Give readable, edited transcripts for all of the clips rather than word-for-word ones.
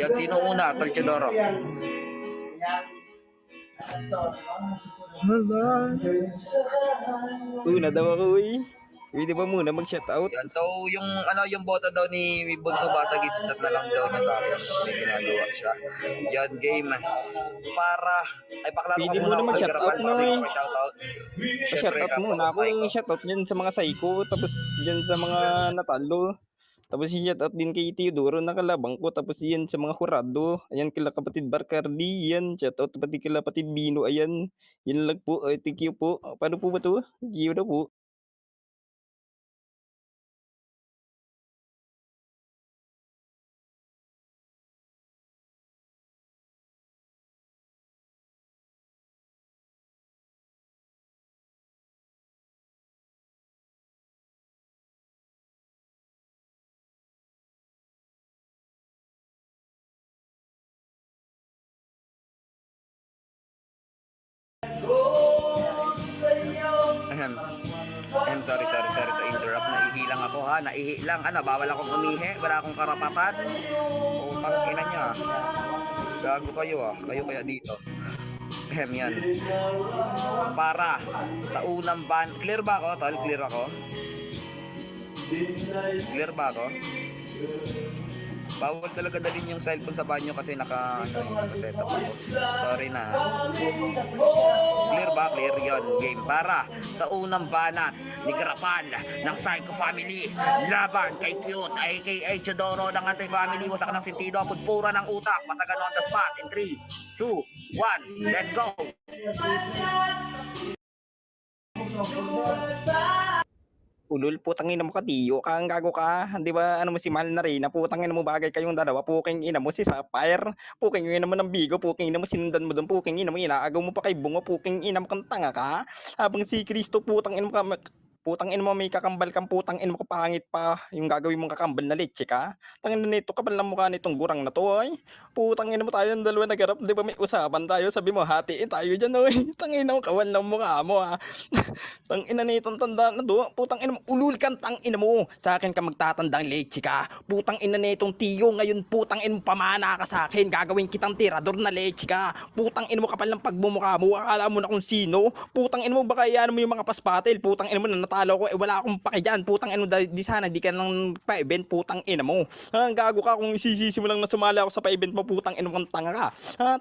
Yan, sino una? Tolchidoro. Una daw ako eh. Pwede ba muna mag-shoutout? Yan. So, yung boto daw ni Bunso Basag, chat na lang daw niya sa akin. May ginagawa siya. Yan, game. Paklaro ko Pwede muna muna ako kay mag-shoutout Garapal. no Baka eh. may shoutout. Siyempre, Pa-shoutout kapwa muna ko ako psycho. yung shoutout dyan sa mga psycho. Tapos dyan sa mga natalo. Tapos shoutout din kay Teodoro na kalabang ko. Tapos yan sa mga hurado. Ayan kila kapatid Barcardi. Yan shoutout pati kila kapatid Bino. Ayan. Yan lang po. Thank you po. Paano po ba to? Thank you na po. Sorry to interrupt. Naihi lang ako ha. Naihi lang. Bawal akong umihi. Wala akong karapatan. Utang ina niya. Gago kayo Kayo kaya dito. Yan. Para sa unang ban. Clear ba ako, tol? Clear ako? Clear ba ako? Bawal talaga dalhin yung cellphone sa banyo kasi naka-set up ako. Sorry na. Clear ba? Clear yon. Game. Para sa unang banat ni Garapal ng Psycho Family laban kay Cute aka Chodoro ng Anti-Family. Wasak ng sentido, pudpura ng utak, masagan on the spot in 3, 2, 1, let's go! Ulul, putangin mo ka, Tiyo. Kang gago ka. Di ba, ano mo si Mahal na rin, na putangin mo bagay kayong dalawa. Puking ina mo si Sapphire. Puking ina mo ng Bigo. Puking ina mo sinundan mo doon. Puking ina mo, inaagaw mo pa kay Bungo. Puking ina mo kang tanga ka. Habang si Kristo, putang ina mo ka, putang ina mo may kakambal kang putang ina mo kapangit pa yung gagawin mong kakambal na leche ka. Tangin na nito kapal ng mukha nitong gurang na to ay. Putang ina mo tayo ng dalawa nagarap, di ba may usapan tayo, sabi mo hatiin tayo dyan oy. Tangin na mo kawal ng mukha mo ha. Tang ina nitong tanda na do, putang ina mo ulul kang tang ina mo. Sa akin ka magtatandang leche ka. Putang ina nitong Tiyo ngayon putang ina mo pamana ka sa akin, gagawin kitang tirador na leche ka. Putang ina mo kapal ng pagmumukha mo, akala mo na kung sino. Putang ina mo baka yan mo yung mga paspatil, putang ina mo na natalo ko, wala akong pake dyan. Putang ina mo, di sana di ka nang pa-event, putang ina mo. Gago ka kung isisisi mo lang na sumali ako sa pa-event mo, putang ina mo kang tanga ka.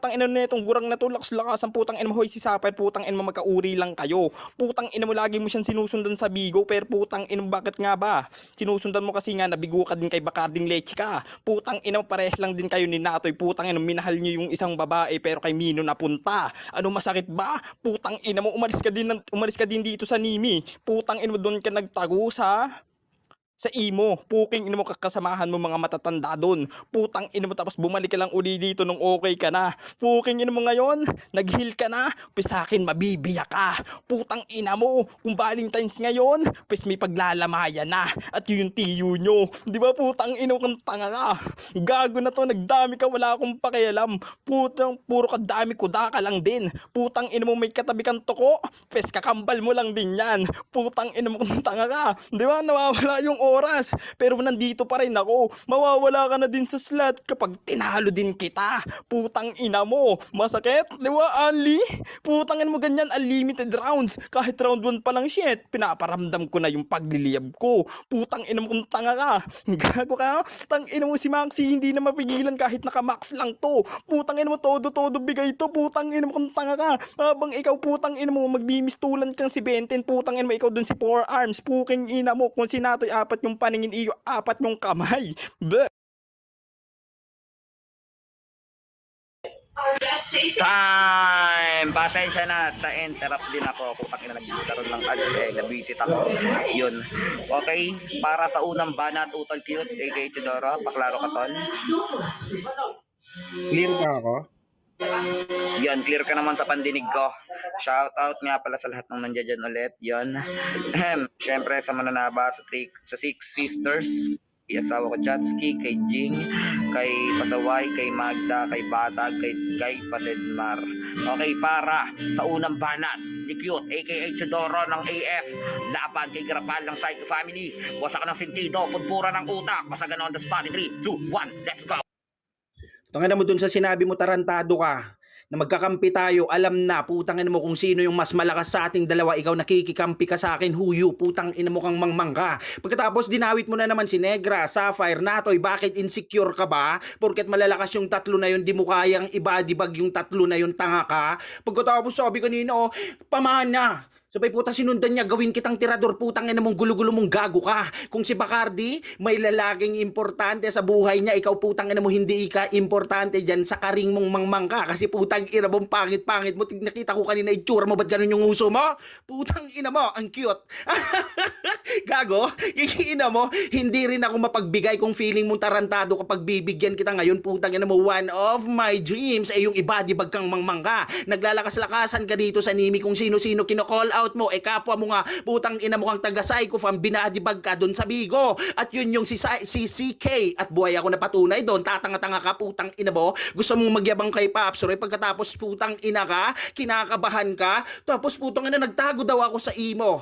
Tang ina mo na itong gurang na to, lakas-lakasan, putang ina mo, hoy si Sapphire, putang ina mo, magkauri lang kayo. Putang ina mo, lagi mo siyang sinusundan sa Bigo, pero putang ina mo, bakit nga ba? Sinusundan mo kasi nga, nabigo ka din kay Bacarding Leche ka. Putang ina mo, parehas lang din kayo ni Natoy, putang ina mo, minahal niyo yung isang babae, pero kay Mino napunta. Ano masakit ba? Putang ina mo, umalis ka din dito sa Nimi. Putang ina mo, doon ka nagtago sa imo, puking ino mo kakasamahan mo mga matatanda doon. Putang ino mo tapos bumalik ka lang uli dito nung okay ka na. Puking ino mo ngayon, nag-heal ka na, pis sa akin mabibiyak ka. Putang ina mo, kung Valentine's ngayon, pis may paglalamayan na. At yun yung tiyo nyo. Di ba putang ino kang tanga ka? Gago na to, nagdami ka, wala akong pakialam. Putang, puro ka dami, kuda ka lang din. Putang ino mo may katabi kang toko, pis kakambal mo lang din yan. Putang ino mo kang tanga ka. Di ba nawawala yung oras, pero nandito pa rin ako. Mawawala ka na din sa slot kapag tinalo din kita. Putang ina mo, masakit, di ba Ali? Putang ina mo ganyan, unlimited rounds. Kahit round 1 pa lang shit, pinaparamdam ko na yung pagliliyab ko. Putang ina mo kung tanga ka. Gago ka, tang ina mo si Maxi, hindi na mapigilan kahit naka-max lang to. Putang ina mo, todo bigay to. Putang ina mo kung tanga ka. Habang ikaw putang ina mo, magbimistulan kang si Benten. Putang ina mo, ikaw dun si 4 arms. Puking ina mo, kung sinato'y apat yung paningin, iyo apat yung kamay. Bleh. Time! Pasensya na, ta-interrupt din ako. Putang ina, nagkaroon lang kasi, nabisit ako. Yun. Okay, para sa unang banat, Utol Cute, aka Chodoro, paklaro ka tol. Clear ba ako? Yun, clear ka naman sa pandinig ko. Shoutout nga pala sa lahat ng nandiyan dyan ulit. Yun. Siyempre sa mananaba sa 6 sisters. Kay asawa ko Chatsky, kay Jing, kay Pasaway, kay Magda, kay Basag, kay Patedmar. Okay, para sa unang banat ni Cute, aka Chodoro ng AF, laban kay Garapal ng Psycho Family. Wasak ng sentido, pudpura ng utak, masagan on the spot in 3, 2, 1, let's go! Tangina mo dun sa sinabi mo tarantado ka na magkakampi tayo, alam na, putang ina mo kung sino yung mas malakas sa ating dalawa, ikaw nakikikampi ka sa akin, huyo, putang ina mo kang mangmang ka. Pagkatapos dinawit mo na naman si Negra, Sapphire, Natoy, bakit insecure ka ba? Porket malalakas yung tatlo na yun, di mo kayang ibadibag yung tatlo na yun, tanga ka. Pagkatapos sabi kanina, oh, pamana. Sabay puta sinundan niya, gawin kitang tirador, putang ina mong gulo-gulo mong gago ka. Kung si Bacardi, may lalaking importante sa buhay niya, ikaw putang ina mo hindi ka importante dyan sa karing mong mangmang ka. Kasi putang ina mong pangit-pangit mo, nakita ko kanina itsura mo, ba't ganun yung uso mo? Putang ina mo, ang cute. Gago, ina mo, hindi rin ako mapagbigay kung feeling mong tarantado kapag bibigyan kita ngayon, putang ina mo, one of my dreams ay yung ibadibag kang mangmang ka. Naglalakas-lakasan ka dito sa nimi kung sino-sino kino-call out mo, kapwa mo nga, putang ina mo kang taga-psycho fam, binadibag ka doon sa Bigo. At yun yung si CK, at buhay ako na patunay doon, tatanga-tanga ka, putang ina mo, gusto mong magyabang kay Paps, Roy, pagkatapos putang ina ka, kinakabahan ka, tapos putang ina, nagtago daw ako sa imo.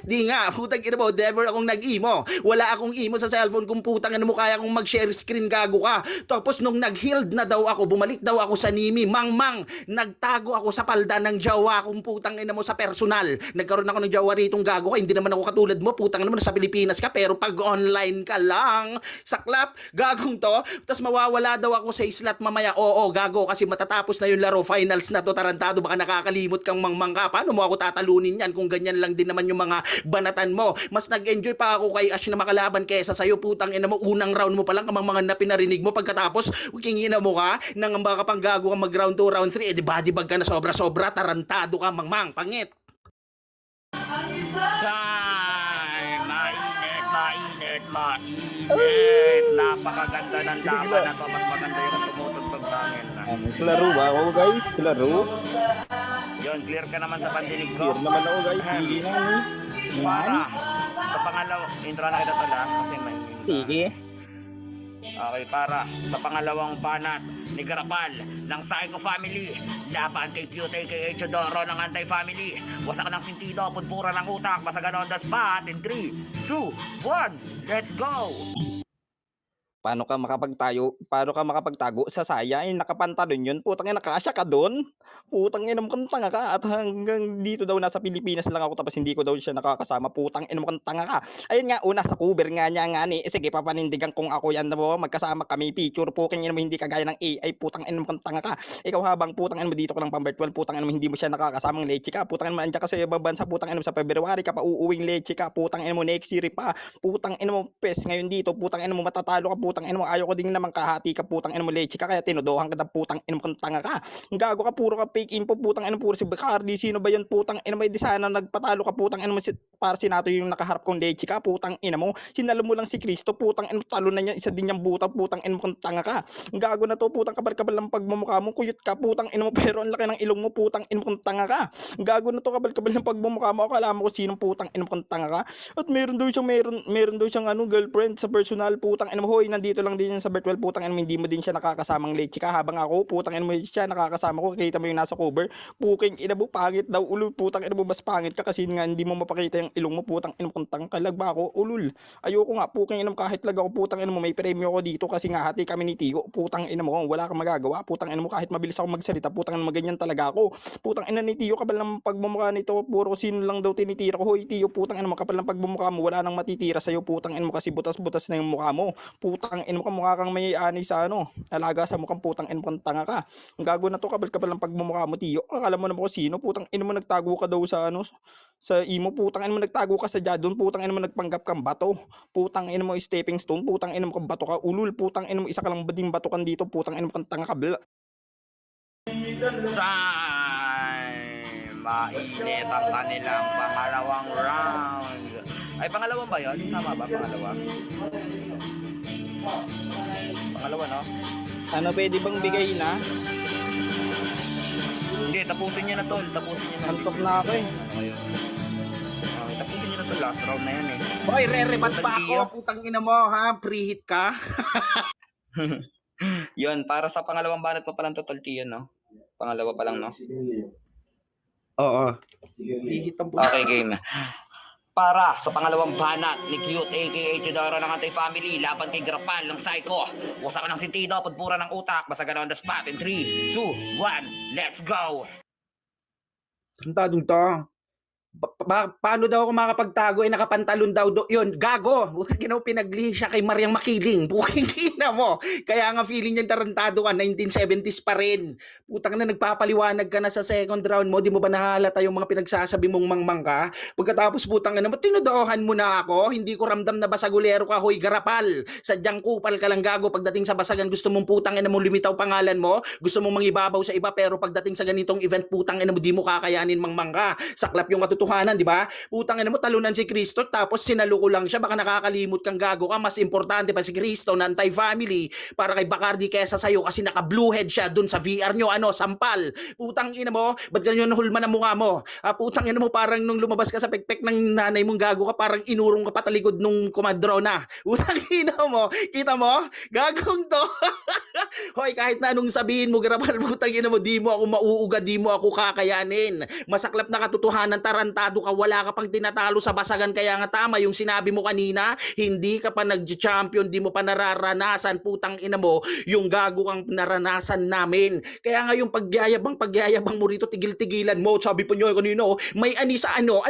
Di nga, putang ina mo, never akong nag-imo. Wala akong imo sa cellphone kung putang ina mo kaya kong mag-share screen, gago ka. Tapos nung nag-healed na daw ako, bumalik daw ako sa Nimi, mangmang, nagtago ako sa palda ng jawa kung putang ina mo sa personal. Nagkaroon ako ng jawa ritong gago ka, hindi naman ako katulad mo, putang ina mo, nasa Pilipinas ka, pero pag online ka lang, saklap, gagong to, tapos mawawala daw ako sa islat mamaya, oo, gago, kasi matatapos na yung laro, finals na to, tarantado, baka nakakalimot kang mangmang ka, paano mo ako tatalunin yan kung ganyan lang din naman yung mga banatan mo. Mas nag-enjoy pa ako kay Ash na makalaban kesa sa'yo, putang ina mo, unang round mo pa lang kamang mga na pinarinig mo, pagkatapos kingina mo ka nang baka pang gago ka mag round 2, round 3, di bag ka na sobra-sobra, tarantado ka, mangmang, pangit. Mainit. Napakaganda ng laban na to. Mas maganda yung tumutugtog sa akin. Klaro ba ako guys? Klaro? Yun, clear ka naman sa pandinig ko. Clear naman ako guys. Sige na ni. Para sa pangalawa, intro na kita tala kasi may Sige. Okay, para sa pangalawang banat ni Garapal ng Psycho Family, laban kay Cute kay Chodoro ng Anti-Family. Wasak ng sintido, pudpura ng utak, basagan on the spot in 3, 2, 1, let's go! Paano ka makapagtago sa saya? Nakapantalon yun. Putang ina, nakasya ka doon. Putang ina mo kang tanga ka. At hanggang dito daw nasa Pilipinas lang ako tapos hindi ko daw siya nakakasama. Putang ina mo kang tanga ka. Ayun nga, una sa cover nga niya nga ni. Sige, papanindigan kung ako yan na mo. Magkasama kami. Picture, puking ina mo hindi kagaya ng AI. Putang ina mo kang tanga ka. Ikaw habang putang ina mo dito ko lang pang virtual. Putang ina mo hindi mo siya nakakasamang leche ka. Putang ina mo andyan ka sa ibang bansa. Putang ina mo sa February ka pa uuwing leche ka. Putang ina mo next year pa. Putang ina mo pes ngayon dito. Putang ina mo matatalo ka. Putang ina mo ayaw ko din naman kahati ka, putang ina mo leche ka, kaya tinuduhan ka ng putang ina mo kang tanga ka. Gago ka, puro ka fake info, putang ina mo, puro si Bacardi, sino ba yun, putang ina mo, di sana nagpatalo ka, putang ina mo, para si Nato yung nakaharap kong leche ka, putang ina mo, sinalo mo lang si Cristo, putang ina mo, talo na niya, isa din yung buta, putang ina mo kang tanga ka. Gago na to, putang kabal-kabal ng pagmumukha mo, kuyot ka, putang ina mo, pero ang laki ng ilong mo, putang ina mo kang tanga ka. Gago na to, kabal-kabal ng pagmumukha mo, akala mo kung sinong putang ina mo kang tanga ka. At meron daw siyang girlfriend sa personal, putang ina mo, hoy, nandito lang din yan sa virtual, putang ina mo, hindi mo din siya nakakasamang leche ka, habang ako, putang ina mo siya nakakasama ko, kita mo yung nasa cover, puking ina mo, pangit daw, ulul, putang ina mo, mas pangit ka kasi nga hindi mo mapakita yung ilong mo, putang ina mo, kung tangkalag ba ako, ulul, ayoko nga, puking ina mo, kahit lag ako, putang ina mo, may premyo ako dito kasi nga hati kami ni Tigo, putang ina mo, wala kang magagawa, putang ina mo, kahit mabilis ako magsalita, putang ina mo, ganyan talaga ako, putang ina ni Tiyo, kapal ng pagmumukha nito, puro sino lang daw tinitira ko, hoy Tiyo, putang ina mo, kapal ng pagmumukha mo, wala nang matitira sa'yo, putang ina mo, kasi butas-butas na yung mukha mo, putang ina mo, kamukha kang may ani sa alaga sa mukhang, putang ina mo kang tanga ka. Ang gago na to, kabal-kabal ng pagmumukha mo, Tiyo. Akala mo naman kung sino, putang ina mo, nagtago ka daw sa sa imo, putang ina mo, nagtago ka sa Jadon, putang ina mo, nagpanggap kang bato, putang ina mo, stepping stone, putang ina mo kang bato ka, ulul, putang ina mo, isa ka lang bading bato kan dito, putang ina mo kang tanga ka. Mainit ang kanilang pangalawang round. Ay, pangalawang ba yun? Tama ba? Pangalawa, no? Ano, pwede bang bigay na? Hindi, tapusin niyo na tol. Tapusin niyo na. Antok na ako eh. Okay, tapusin niyo na tol. Last round na yan eh. Boy, re-rebat pa ako, putang ina mo, ha? Preheat ka? Yun, para sa pangalawang banat pa palang total Tiyo, no? Pangalawa pa lang, no? Oo. Preheat ang puta. Okay, game. Para sa pangalawang banat ni Cute aka Chidoro ng Anti-Family laban kay Grapal ng Psycho. Wasak ng sentido, pagpura ng utak, basagan on the spot in 3, 2, 1, let's go! Tarantadong to. Paano daw ako makapagtago nakapantalon daw yun gago utang ina mo pinaglihi siya kay Mariang Makiling puking ina mo kaya nga feeling niya tarantado ka 1970s pa rin putang na nagpapaliwanag ka na sa second round mo di mo ba nahalata yung mga pinagsasabi mong mangmang ka pagkatapos putang na ba't tinudohan mo na ako hindi ko ramdam na basagulero ka hoy garapal sadyang kupal ka lang gago pagdating sa basagan gusto mong putang ina mo limitaw pangalan mo gusto mong mangibabaw sa iba pero pagdating sa ganitong event putang ina mo di mo kakayanin mangmang ka saklap yung katotohanan, di ba? Putang ina mo, talunan si Kristo, tapos sinaluko lang siya, baka nakakalimot kang gago ka, mas importante pa si Kristo na anti-family para kay Bacardi kesa sa'yo kasi naka-blue head siya dun sa VR nyo, sampal. Putang ina mo, ba't ganyan nahulma ng mukha mo? Putang ina mo, parang nung lumabas ka sa pekpek ng nanay mong gago ka, parang inurong ka patalikod nung kumadrona. Putang ina mo, kita mo? Gagong to. Hoy, kahit na anong sabihin mo, Grapal, putang ina mo, di mo ako mauuga, di mo ako kakayanin. Masaklap na katotohanan, tarantado ka, wala ka pang tinatalo sa basagan, kaya nga tama yung sinabi mo kanina, hindi ka pa nag-champion, di mo pa nararanasan, putang ina mo, yung gago kang naranasan namin. Kaya nga yung pagyayabang mo rito, tigil-tigilan mo, sabi po nyo kanina, may ani sa ano,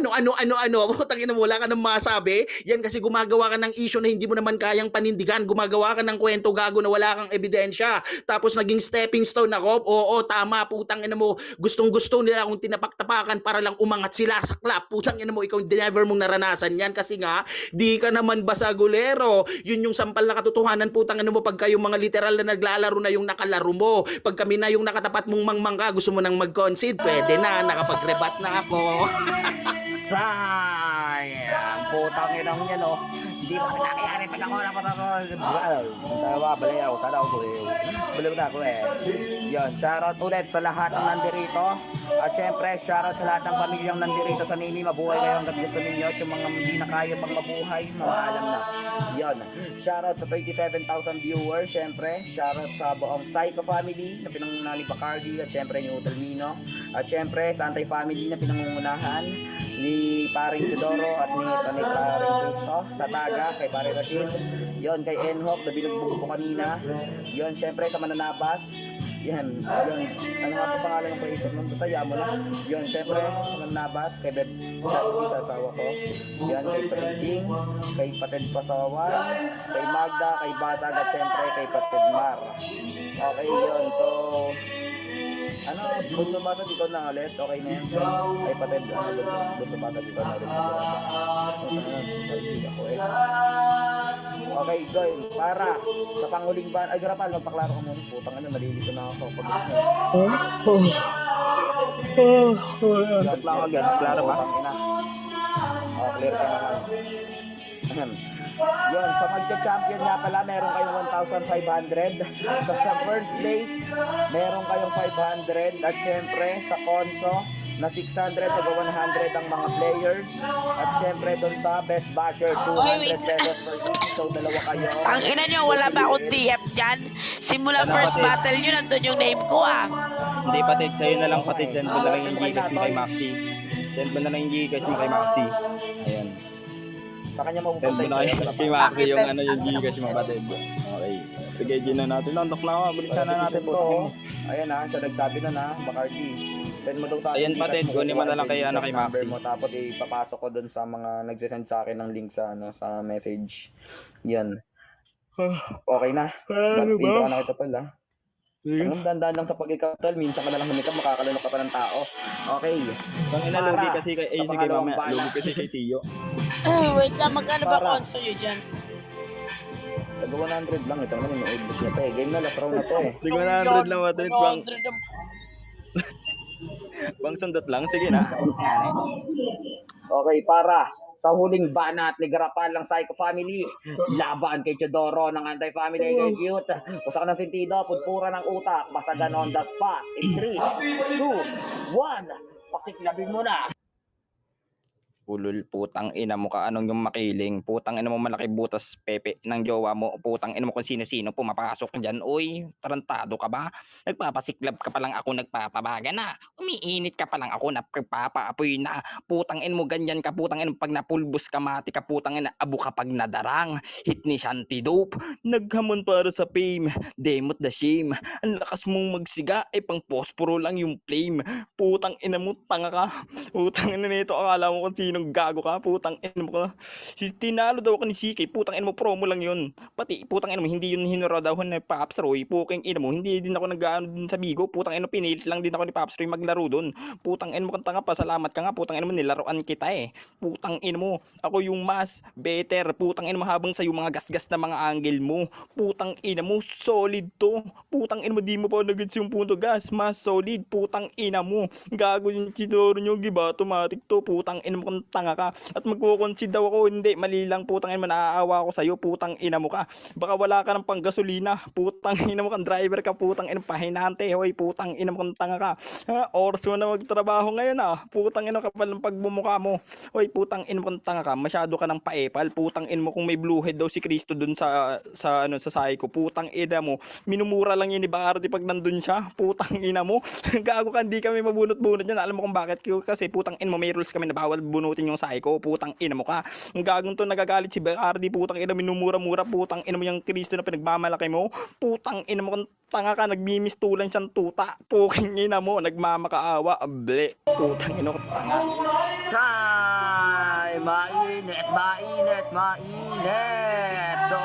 putang ina mo, wala ka nang masabi, yan kasi gumagawa ka ng issue na hindi mo naman kayang panindigan, gumagawa ka ng kwento gago na wala kang ebidensya, tapos naging stepping stone ako, oo, tama, putang ina mo, gustong-gusto nila akong tinapak-tapakan para lang umangat sila sa club. Putang ina mo, ikaw never mong naranasan yan kasi nga, di ka naman basagulero. Yun yung sampal na katotohanan, putang ina mo, pag kayong mga literal na naglalaro na yung nakalaro mo. Pag kami na yung nakatapat mong mangmangka, gusto mo nang mag-concede, pwede na, nakapag-rebat na ako. Sayang, putang ina mo yan, Hindi mo kinakayari pag ako na tawa, balay ako, sana ako baliw na ako Yun, shoutout ulit sa lahat ng nandirito. At syempre, shoutout sa lahat ng pamilyang nandirito sa Nini. Mabuhay kayo hanggang gusto ninyo. At yung mga hindi na kaya pang mabuhay, mamaalam na. Yun, shoutout sa 27,000 viewers. Syempre, shoutout sa buong Psycho family na pinangungunahan ni Bacardi. At syempre, ni Utelmino. At syempre, sa Anti-family na pinangungunahan ni Paring Chidoro at ni Paring Cristo sa Taga, kay Paring Rashid, yon kay Enhok na binugbog ko kanina, yon syempre sa Mananabas, yan, ano nga pa pangalan ng creator nun, saya mo na, yon syempre sa Mananabas, kay Beth Chatsky sa asawa ko, yan kay Pating, kay Pated Pasawan, kay Magda, kay Basag at syempre kay Pated Mar. Okay, yon, so Bunso Basag, ikaw na ulit, okay na yan. Ay, Pated, Bunso Basag, ikaw na ulit. Okay, Goy, para sa panghuling ban, ay Grapal, magpaklaro ka muna. Putang ina, nalilito na ako. Antok lang agad, klaro ba? Clear ka naman. Yun, sa magcha-champion nga pala, meron kayong 1,500. Sa first place, meron kayong 500. At syempre, sa Conso, na 600 to 100 ang mga players. At syempre, doon sa Best Basher, 200 pesos per each. So, dalawa kayo. Ang ina nyo, wala ba akong TF dyan? Simula Ano, first kapatid? battle nyo, nandun yung name ko Hindi patid, sa'yo na lang patid, send mo na lang yung Gcash mo kay Maxi. Send mo na lang yung Gcash mo kay Maxi. Ayan. Sa kanya Send mo na kay Maxi yung yung Gcash mo patid. Okay. Sige, gina natin. Nandok na ako. Bilisan na natin po. Ayan siya nagsabi na Bacardi. Send mo daw sa akin. Ayan, patid, kunin mo na lang kay Maxi. Mo, tapos ipapasok ko doon sa mga nagsisend sa akin ng link sa sa message. Yan. Okay na. Ano ba? Intro na kita tol Ang dandan lang sa pag-ikaw tol, minsan ka na lang humikap, makakalunok ka pa ng tao. Okay. Ang ina, lugi kasi kay sige mamaya. Lugi kasi kay Tiyo. Wait lang, magkano ba Para. konso nyo dyan? Taga 100 lang. Ito naman yung naibig na to Game na, last round na to Di 100 lang patid. 100 ang Bang sundot lang. Sige na. Ayan Okay, para sa huling banat ni Grapal ng Psycho Family, laban kay Chidoro ng Anti-Family kay Cute. Usak ng sentido, pudpura ng utak, basagan on the spot. In 3, 2, 1, pakiklabin mo na. Ulol, putang ina mo ka, anong yung makiling? Putang ina mo malaki butas pepe ng jowa mo. Putang ina mo kung sino-sino pumapasok dyan. Uy, tarantado ka ba? Nagpapasiklab ka pa lang ako nagpapabaga na. Umiinit ka pa lang ako nagpapaapoy na. Putang ina mo ganyan ka, putang ina mo pag napulbos ka mati ka, putang ina abo ka pag nadarang. Hit ni Shanty Dope. Naghamon para sa fame, demot the shame. Ang lakas mong magsiga, ay pang posporo lang yung flame. Putang ina mo, tanga ka. Putang ina nito, akala mo kung sinong gago ka. Putang ina mo ka. Tinalo daw ako ni CK, putang ina mo, promo lang yun. Pati, putang ina mo, hindi yun hinuro daw na Paps Roy. Puking ina mo, hindi din ako nag-ano dun sa Bigo. Putang ina mo, pinilit lang din ako ni Paps Roy maglaro dun. Putang ina mo, kang tanga pa, salamat ka nga. Putang ina mo, nilaruan kita eh. Putang ina mo, ako yung mas better. Putang ina mo, habang sa'yo mga gasgas na mga angle mo. Putang ina mo, solid to. Putang ina mo, di mo pa nagets yung punto gas. Mas solid, putang ina mo. Gago yung chidoro nyo, giba, automatic to. Putang ina mo, kung tanga ka. At magkukonsid daw ako, hindi, mali lang. Putang ina mo, naaawa ako sa'yo. Putang ina mo ka. Baka wala ka ng panggasolina. Putang ina mo, kang driver ka. Putang ina mo, pahinante. Hoy, putang ina mo, kung tanga ka. Ha, oras mo na magtrabaho ngayon ah. Putang ina kapal ng pagbumuka mo. Hoy, putang ina mo, kung tanga ka. Masyado ka ng paepal. Putang ina mo, kung may blue head daw si Cristo dun sa psycho. Putang ina mo, minumura lang yun ni Bacardi pag nandun siya. Putang ina mo. Gago ka, hindi kami mabunot-bunot yan. Alam mo kung bakit? Kasi putang ina mo, may rules kami na bawal bunutin yung psycho. Putang ina mo ka. Ang gagong to, nagagalit si Bacardi. Putang ina, minumura-mura. Putang ina mo yung Cristo na pinagmamalaki mo. Putang ina mo, kung tanga ka, nagmimistulan siyang tuta. Puking ina mo, nagmamakaawa. Able. Putang ina ko, tanga. Time! Mainit, mainit, mainit! So,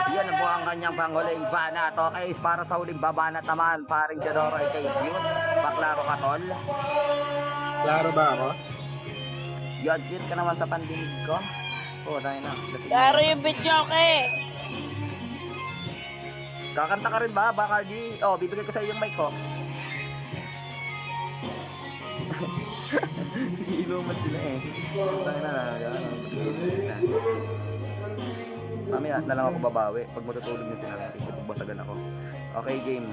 yan po ang kanyang panghuling banat. Okay, para sa huling babanat naman, paring Jadoro ay kay Cute. Paklaro ka, tol. Klaro ba ako? Yan, Cute ka naman sa pandinig ko. Oh, dahil na. Klaro yung video eh. Kakanta ka rin ba, Bacardi? Oh, bibigay ko sa iyo yung mic ko. Ilumat sila eh. Mamaya na lang ako babawi. Pag matutulog na sila, pagbasagan ako. Okay, game.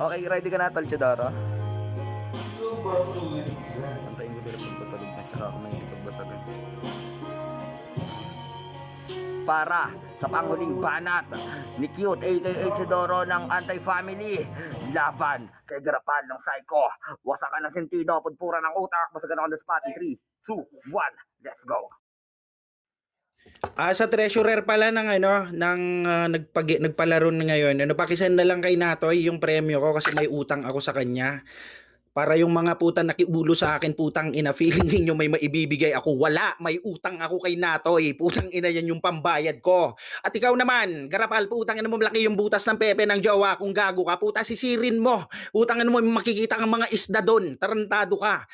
Okay, ready ka na, Tol Chidoro? Antayin ko sila pagpatulog na, tsaka ako may pagbasagan. Para sa panghuling banat ni Cute aka Chidoro ng Anti-Family laban kay Garapal ng Psycho. Wasakan ng sentido, pudpura ng utak, basagan ako ng spot in 3, 2, 1, let's go. Sa treasurer pala ng nagpalaro na ngayon, pakisend na lang kay Natoy yung premyo ko kasi may utang ako sa kanya. Para yung mga putang nakiulo sa akin, putang ina, feeling ninyo may maibibigay ako. Wala, may utang ako kay Natoy. Putang ina, yan yung pambayad ko. At ikaw naman, Garapal, putang ina mo, malaki yung butas ng pepe ng jowa. Kung gago ka, puta, sisirin mo. Putang ina mo, makikita kang mga isda doon. Tarantado ka.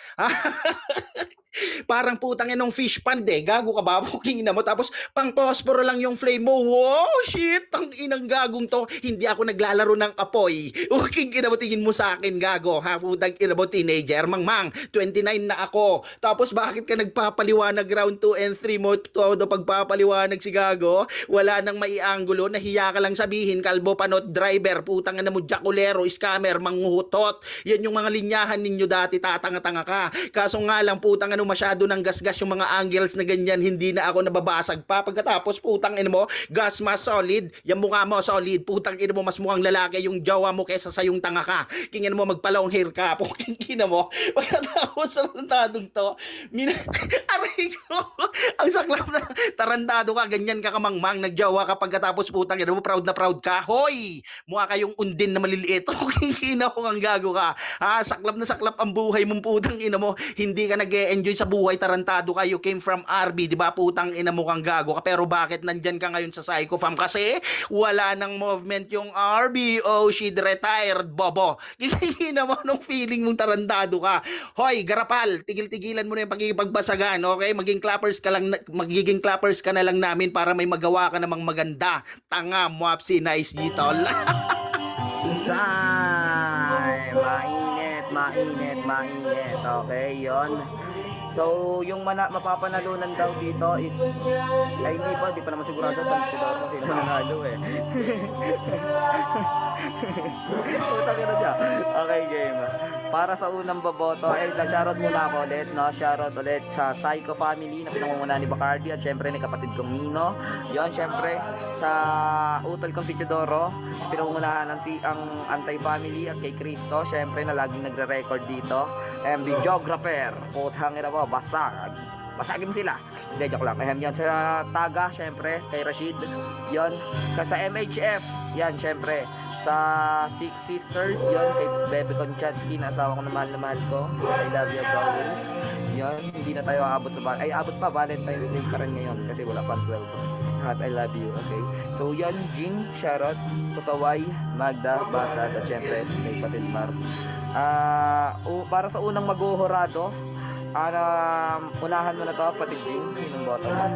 Parang putang inong fish pond eh. Gago ka ba? Buking ina mo. Tapos pang posporo lang yung flame mo. Wow, shit. Ang inang gagong to. Hindi ako naglalaro ng apoy. Buking ina mo, tingin mo sa akin, gago. Ha? Putang ina mo, teenager. Mangmang, 29 na ako. Tapos bakit ka nagpapaliwanag round 2 and 3 mo? Todo pagpapaliwanag si gago. Wala nang maianggulo. Nahiya ka lang sabihin. Kalbo, panot, driver. Putang ina mo, jakulero, scammer, manghutot. Yan yung mga linyahan ninyo dati. Tatanga-tanga ka. Kaso nga lang, putang ina masyado ng gasgas yung mga angles na ganyan, hindi na ako nababasag pa. Pagkatapos putang ina mo, gas mas solid, yung mukha mo solid, putang ina mo mas mukhang lalaki yung jowa mo kaysa sa yung tanga ka. Kingin mo magpa-long hair ka, puking ina mo. Pagkatapos tarantadong to, aray ko, ang saklap na tarantado ka, ganyan ka kamangmang, nagjowa ka pagkatapos putang ina mo, proud na proud ka. Hoy! Mukha kayong undin na maliliit. Puking ina mo, ang gago ka. Saklap na saklap ang buhay mong putang ina mo. Hindi ka nag-e-enjoy sa buhay, tarantado ka. You came from RB, di ba? Putang ina mo kang gago ka. Pero bakit nandyan ka ngayon sa Psycho Fam? Kasi wala nang movement yung RB. Oh, she retired, bobo. Ginigina mo nung feeling mong tarantado ka. Hoy, Garapal, tigil-tigilan mo na yung pagkikipagbasagan, okay? Magiging clappers ka na lang namin para may magawa ka namang maganda. Tanga, Mwapsi, nice gitol. Time! Mainit, mainit, mainit. Okay, yon. So, yung mapapanalunan daw dito is, ay hindi pa naman sigurado siguro kung sino mananalo eh. Puta ka na siya. Okay, game. Para sa unang boboto, shoutout muna ako ulit, no? Shoutout ulit sa Psycho family na pinangungunahan ni Bacardi at syempre ni kapatid kong Nino. Yon, syempre sa utol kong si Chidoro, pinangungunahan ang Antay family at kay Cristo, syempre na laging nagre-record dito. Videographer, putang ina mo, basagin mo sila. Hindi, joke lang. Yan sa Taga, syempre, kay Rashid. Yon, sa MHF, yan, syempre, sa Six Sisters, yon, kay Bebe Konchansky, na asawa ko na mahal ko. I love you as always. Yon, hindi na tayo aabot abot pa, Valentine's Day pa rin ngayon, kasi wala pang 12. I love you, okay? So, yon, Jing, shoutout, Pasaway, Magda, Basad, at syempre, kay Patid Mar. Para sa unang maghuhurado, unahan mo na to, Patid Jing, sinong boto mo?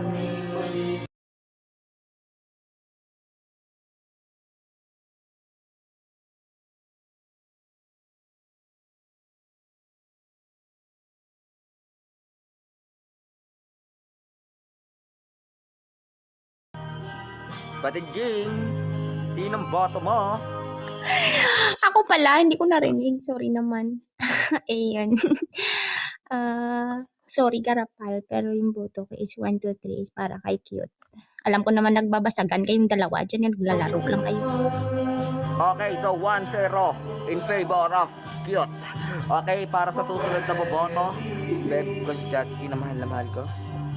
Patid Jing, sinong boto mo? Ako pala, hindi ko narinig. Sorry naman. Ayun. Sorry, Garapal. Pero yung boto ko is 1, 2, 3 is para kay Cute. Alam ko naman nagbabasagan kayong dalawa dyan. Naglalaro lang kayo. Okay, so 1-0 in favor of Cute. Okay, para sa susunod na boboto, Beb Konchansky na mahal ko.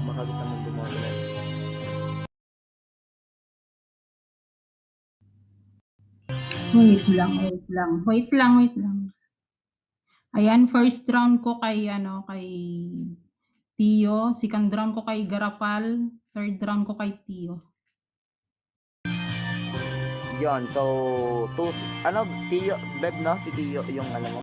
Baka gusto mong dumola. Wait lang. Ayan, first round ko kay Tio, second round ko kay Garapal, third round ko kay Tio. Yon, so Tio, Beb, no? Si Tio yung alam mo.